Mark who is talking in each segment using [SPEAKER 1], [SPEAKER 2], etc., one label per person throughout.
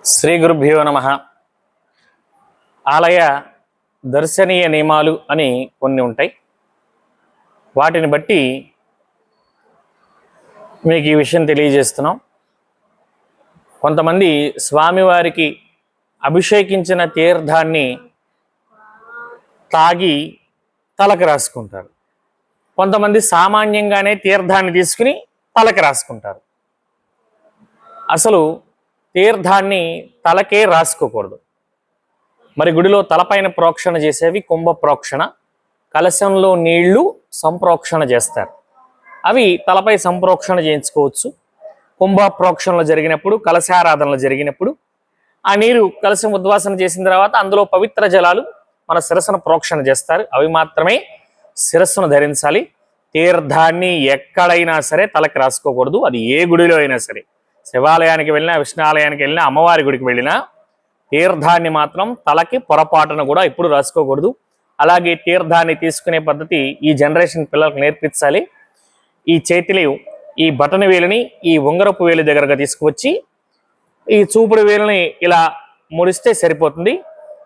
[SPEAKER 1] శ్రీ గురుభ్యో నమ. ఆలయ దర్శనీయ నియమాలు అని కొన్ని ఉంటాయి. వాటిని బట్టి మీకు ఈ విషయం తెలియజేస్తున్నాం. కొంతమంది స్వామివారికి అభిషేకించిన తీర్థాన్ని తాగి తలకు రాసుకుంటారు. కొంతమంది సామాన్యంగానే తీర్థాన్ని తీసుకుని తలకు రాసుకుంటారు. అసలు తీర్థాన్ని తలకే రాసుకోకూడదు. మరి గుడిలో తలపైన ప్రోక్షణ చేసేవి కుంభ ప్రోక్షణ, కలశంలో నీళ్లు సంప్రోక్షణ చేస్తారు. అవి తలపై సంప్రోక్షణ చేయించుకోవచ్చు. కుంభ ప్రోక్షణలు జరిగినప్పుడు, కలశారాధనలు జరిగినప్పుడు ఆ నీరు కలశం ఉద్వాసన చేసిన తర్వాత అందులో పవిత్ర జలాలు మన శిరస్సును ప్రోక్షణ చేస్తారు. అవి మాత్రమే శిరస్సును ధరించాలి. తీర్థాన్ని ఎక్కడైనా సరే తలకి రాసుకోకూడదు. అది ఏ గుడిలో అయినా సరే, శివాలయానికి వెళ్ళినా, విష్ణాలయానికి వెళ్ళినా, అమ్మవారి గుడికి వెళ్ళినా తీర్థాన్ని మాత్రం తలకి పొరపాటున కూడా ఎప్పుడు రాసుకోకూడదు. అలాగే తీర్థాన్ని తీసుకునే పద్ధతి ఈ జనరేషన్ పిల్లలకు నేర్పించాలి. ఈ చేతిలో ఈ బటన్ వేలుని ఈ ఉంగరపు వేలు దగ్గరగా తీసుకువచ్చి ఈ చూపుడు వేలుని ఇలా ముడిస్తే సరిపోతుంది.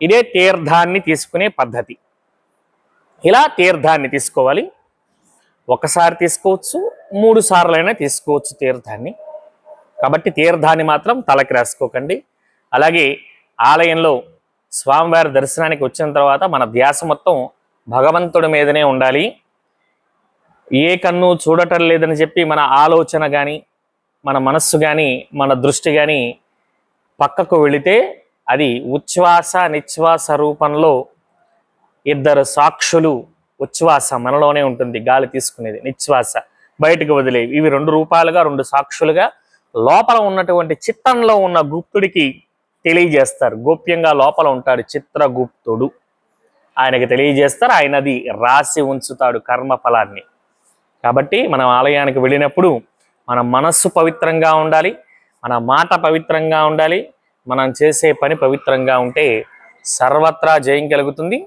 [SPEAKER 1] ఇదే తీర్థాన్ని తీసుకునే పద్ధతి. ఇలా తీర్థాన్ని తీసుకోవాలి. ఒకసారి తీసుకోవచ్చు, 3 సార్లైనా తీసుకోవచ్చు తీర్థాన్ని. కాబట్టి తీర్థాన్ని మాత్రం తలకి రాసుకోకండి. అలాగే ఆలయంలో స్వామివారి దర్శనానికి వచ్చిన తర్వాత మన ధ్యాస మొత్తం భగవంతుడి మీదనే ఉండాలి. ఏ కన్ను చూడటం లేదని చెప్పి మన ఆలోచన కానీ, మన మనస్సు కానీ, మన దృష్టి కానీ పక్కకు వెళితే అది ఉచ్ఛ్వాస నిశ్వాస రూపంలో 2 సాక్షులు. ఉచ్ఛ్వాస మనలోనే ఉంటుంది, గాలి తీసుకునేది. నిశ్వాస బయటకు వదిలేవి. ఇవి 2 రూపాలుగా, 2 సాక్షులుగా లోపల ఉన్నటువంటి చిత్తంలో ఉన్న గుప్తుడికి తెలియజేస్తారు. గోప్యంగా లోపల ఉంటాడు చిత్రగుప్తుడు. ఆయనకి తెలియజేస్తారు. ఆయనది రాసి ఉంచుతాడు కర్మ ఫలాన్ని. కాబట్టి మనం ఆలయానికి వెళ్ళినప్పుడు మన మనస్సు పవిత్రంగా ఉండాలి, మన మాట పవిత్రంగా ఉండాలి, మనం చేసే పని పవిత్రంగా ఉంటే సర్వత్రా జయం కలుగుతుంది.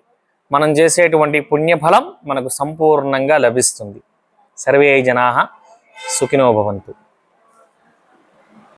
[SPEAKER 1] మనం చేసేటువంటి పుణ్యఫలం మనకు సంపూర్ణంగా లభిస్తుంది. సర్వే జనాః సుఖినో భవంతు.